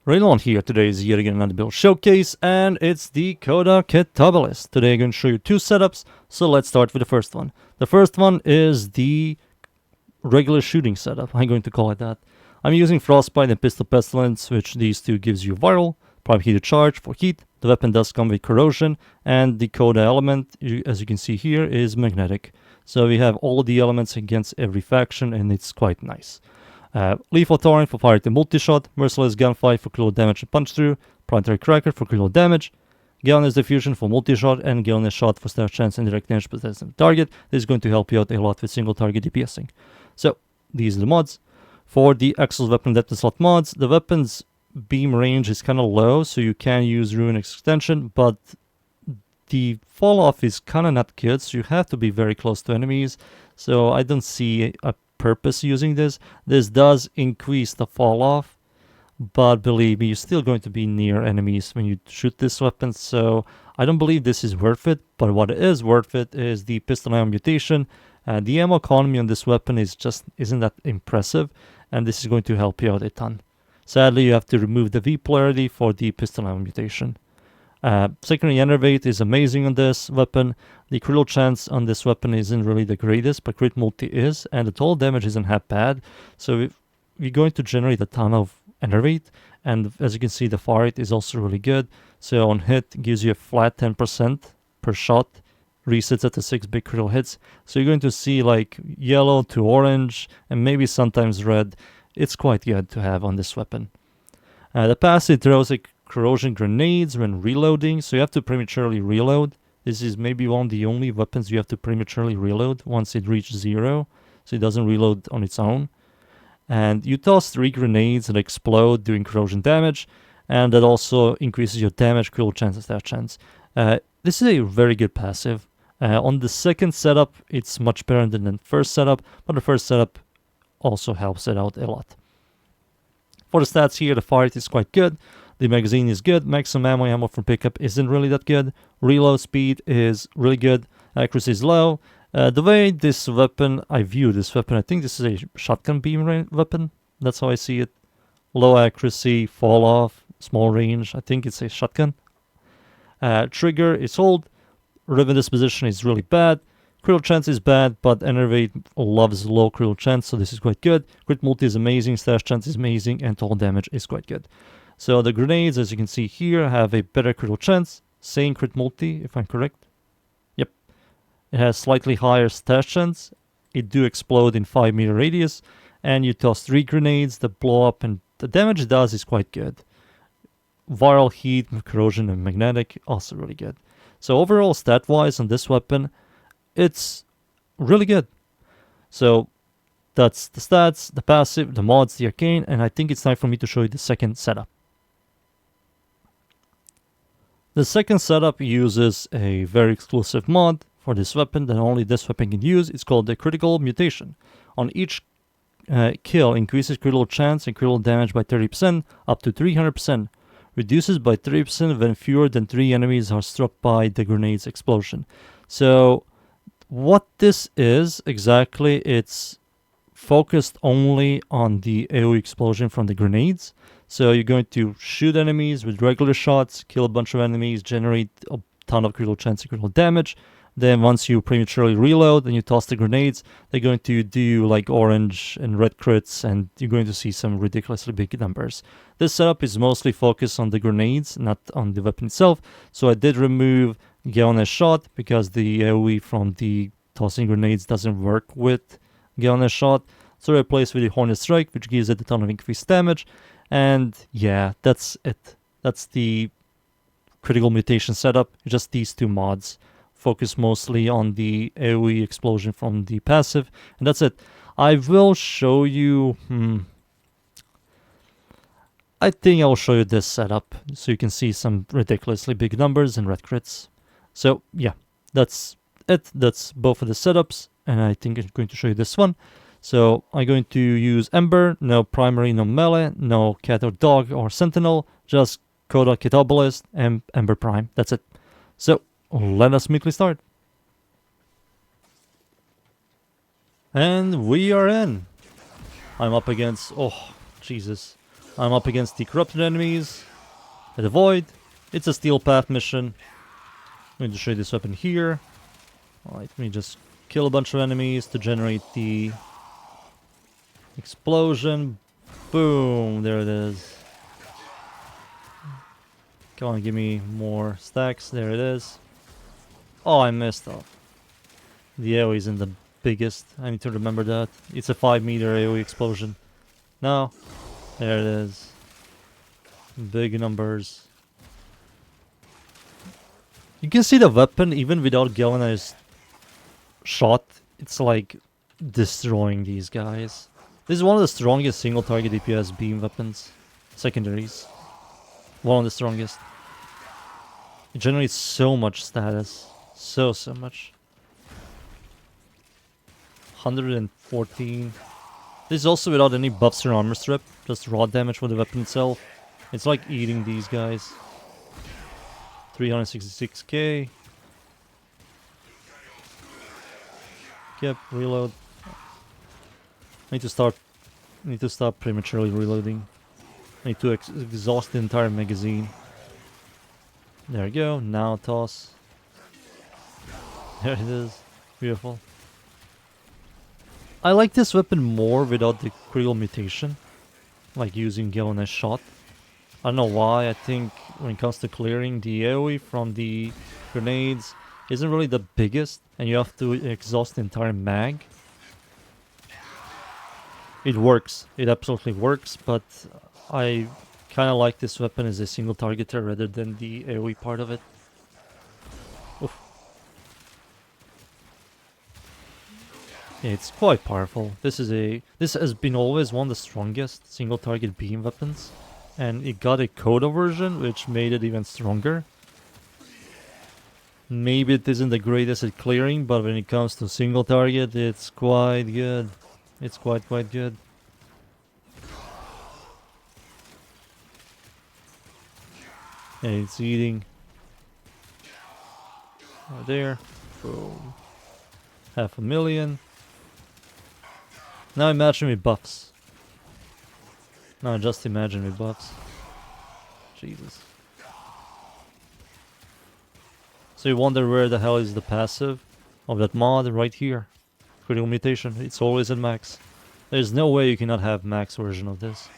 Rainollon here. Today is yet again another build showcase, and it's the Coda Catabolyst. Today I'm going to show you two setups, so let's start with the first one. The first one is the regular shooting setup, I'm going to call it that. I'm using Frostbite and Pistol Pestilence, which these two gives you viral, private heated charge for heat. The weapon does come with corrosion, and the Coda element, as you can see here, is magnetic. So we have all of the elements against every faction, and it's quite nice. Lethal Torrent for fire to multi-shot, Merciless Gunfight for critical damage and punch through, Planetary Cracker for critical damage, Galvanized Diffusion for multi-shot, and Galvanized Shot for stash chance and direct damage possessing target. This is going to help you out a lot with single target DPSing. So, these are the mods. For the Axel's Weapon Depth and Slot mods, the weapon's beam range is kind of low, so you can use Ruin Extension, but the fall off is kind of not good, so you have to be very close to enemies. So I don't see a purpose using this. This does increase the fall off, but believe me, you're still going to be near enemies when you shoot this weapon, so I don't believe this is worth it. But what is worth it is the pistol ammo mutation. The ammo economy on this weapon isn't that impressive, and this is going to help you out a ton. Sadly, you have to remove the V polarity for the pistol ammo mutation. Secondary Enervate is amazing on this weapon. The critical chance on this weapon isn't really the greatest, but crit multi is, and the total damage isn't half bad. So we're going to generate a ton of Enervate, and as you can see, the fire rate is also really good. So on hit, it gives you a flat 10% per shot, resets at the 6 big critical hits. So you're going to see like yellow to orange, and maybe sometimes red. It's quite good to have on this weapon. The passive throws a corrosion grenades when reloading, so you have to prematurely reload. This is maybe one of the only weapons you have to prematurely reload once it reaches 0, so it doesn't reload on its own. And you toss 3 grenades that explode doing corrosion damage, and that also increases your damage, critical chance, and stat chance. This is a very good passive. On the second setup, it's much better than the first setup, but the first setup also helps it out a lot. For the stats here, the fire rate is quite good. The magazine is good. Maximum ammo from pickup isn't really that good. Reload speed is really good. Accuracy is low. The way this weapon, I view this weapon, I think this is a shotgun beam weapon. That's how I see it. Low accuracy, fall off, small range. I think it's a shotgun. Trigger is old. Riven disposition is really bad. Critical chance is bad, but Enervate loves low critical chance, so this is quite good. Crit multi is amazing, stash chance is amazing, and total damage is quite good. So the grenades, as you can see here, have a better critical chance. Same crit multi, if I'm correct. Yep. It has slightly higher stash chance. It do explode in 5 meter radius. And you toss 3 grenades that blow up, and the damage it does is quite good. Viral heat, corrosion, and magnetic, also really good. So overall, stat-wise on this weapon, it's really good. So that's the stats, the passive, the mods, the arcane, and I think it's time for me to show you the second setup. The second setup uses a very exclusive mod for this weapon that only this weapon can use. It's called the Critical Mutation. On each kill, increases critical chance and critical damage by 30%, up to 300%. Reduces by 30% when fewer than 3 enemies are struck by the grenade's explosion. So what this is exactly, it's focused only on the AoE explosion from the grenades. So you're going to shoot enemies with regular shots, kill a bunch of enemies, generate a ton of critical chance and critical damage. Then once you prematurely reload and you toss the grenades, they're going to do like orange and red crits, and you're going to see some ridiculously big numbers. This setup is mostly focused on the grenades, not on the weapon itself. So I did remove Galvanized Shot because the AoE from the tossing grenades doesn't work with Galvanized Shot. So I replaced with the Hornet Strike, which gives it a ton of increased damage. And yeah, that's it. That's the Critical Mutation setup. Just these two mods. Focus mostly on the AoE explosion from the passive. And that's it. I will show you... I think I'll show you this setup so you can see some ridiculously big numbers and red crits. So yeah, that's it. That's both of the setups. And I think I'm going to show you this one. So I'm going to use Ember, no primary, no melee, no cat or dog or sentinel, just Coda Catabolyst and Ember Prime. That's it. So let us immediately start. And we are in. I'm up against, oh Jesus, I'm up against the corrupted enemies. At the void. It's a steel path mission. I'm going to show you this weapon here. Alright, let me just kill a bunch of enemies to generate the explosion. Boom, there it is. Come on, give me more stacks. There it is. Oh, I messed up. The AoE isn't the biggest. I need to remember that. It's a 5-meter AoE explosion. No. There it is. Big numbers. You can see the weapon even without galvanized shot. It's like destroying these guys. This is one of the strongest single target DPS beam weapons. Secondaries. One of the strongest. It generates so much status. So much. 114. This is also without any buffs or armor strip. Just raw damage for the weapon itself. It's like eating these guys. 366k. Yep, reload. I need to stop prematurely reloading. I need to exhaust the entire magazine. There we go. Now toss. There it is. Beautiful. I like this weapon more without the critical mutation. Like using Galvanized shot. I don't know why. I think when it comes to clearing, the AoE from the grenades isn't really the biggest. And you have to exhaust the entire mag. It works. It absolutely works. But I kind of like this weapon as a single targeter rather than the AoE part of it. Oof. Yeah, it's quite powerful. This has been always one of the strongest single target beam weapons. And it got a Coda version, which made it even stronger. Maybe it isn't the greatest at clearing, but when it comes to single target, it's quite good. It's quite good. Yeah, it's eating. Right there. Boom. 500,000. Now imagine with buffs. No, just imagine with buffs. Jesus. So you wonder where the hell is the passive of that mod? Right here. Critical mutation. It's always at max. There's no way you cannot have max version of this.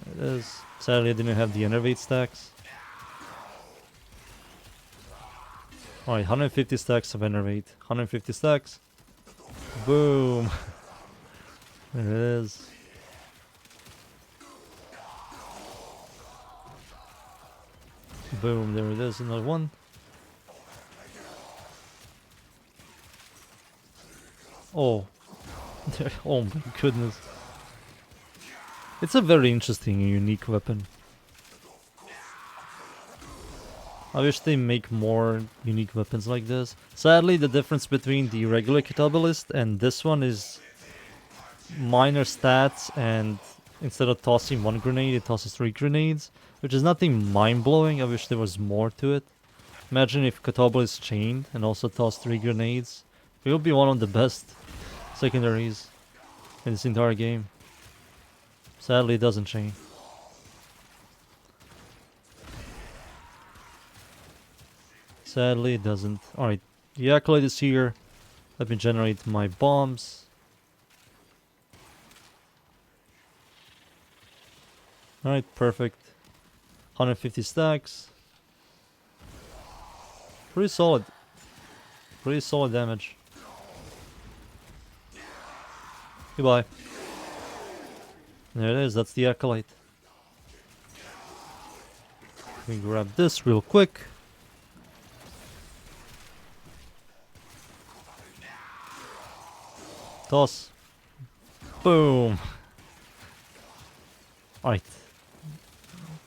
There it is. Sadly I didn't have the Enervate stacks. Alright, 150 stacks of Enervate. 150 stacks. Boom. There it is. Boom, there it is, another one. Oh. Oh my goodness. It's a very interesting and unique weapon. I wish they make more unique weapons like this. Sadly, the difference between the regular Catabolyst and this one is minor stats, and instead of tossing one grenade, it tosses 3 grenades, which is nothing mind-blowing. I wish there was more to it. Imagine if Catabolyst chained and also tossed 3 grenades. It would be one of the best secondaries in this entire game. Sadly, it doesn't chain. Sadly, it doesn't. Alright, the Acolyte is here. Let me generate my bombs. Alright, perfect. 150 stacks. Pretty solid. Pretty solid damage. Goodbye. There it is, that's the Acolyte. Let me grab this real quick. Toss. Boom. Alright.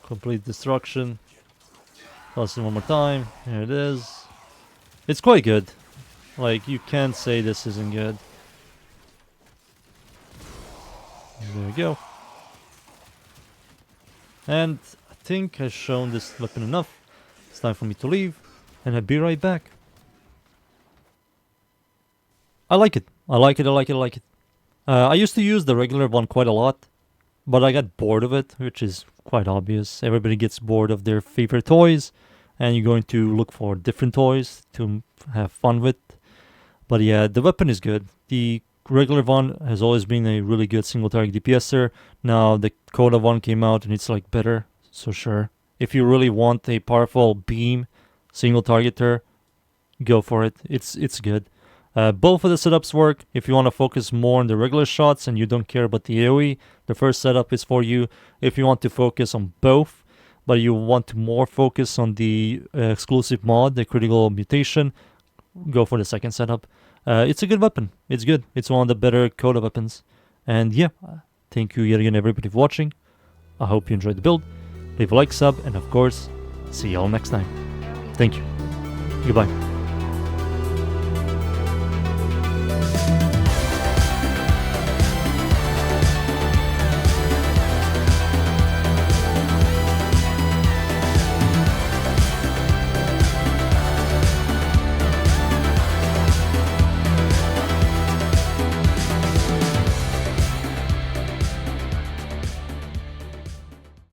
Complete destruction. Toss it one more time. Here it is. It's quite good. Like, you can't say this isn't good. There we go. And I think I've shown this weapon enough. It's time for me to leave. And I'll be right back. I like it. I like it. I used to use the regular one quite a lot. but I got bored of it, which is quite obvious. Everybody gets bored of their favorite toys, and you're going to look for different toys to have fun with. But yeah, the weapon is good. The regular one has always been a really good single target DPSer. Now the Coda one came out and it's like better, so sure. If you really want a powerful beam single targeter, go for it. It's good. Both of the setups work. If you want to focus more on the regular shots and you don't care about the AoE, the first setup is for you. If you want to focus on both, but you want to more focus on the exclusive mod, the critical mutation, go for the second setup. It's a good weapon. It's good. It's one of the better Coda weapons. And yeah, thank you yet again everybody for watching. I hope you enjoyed the build. Leave a like, sub, and of course, see y'all next time. Thank you. Goodbye.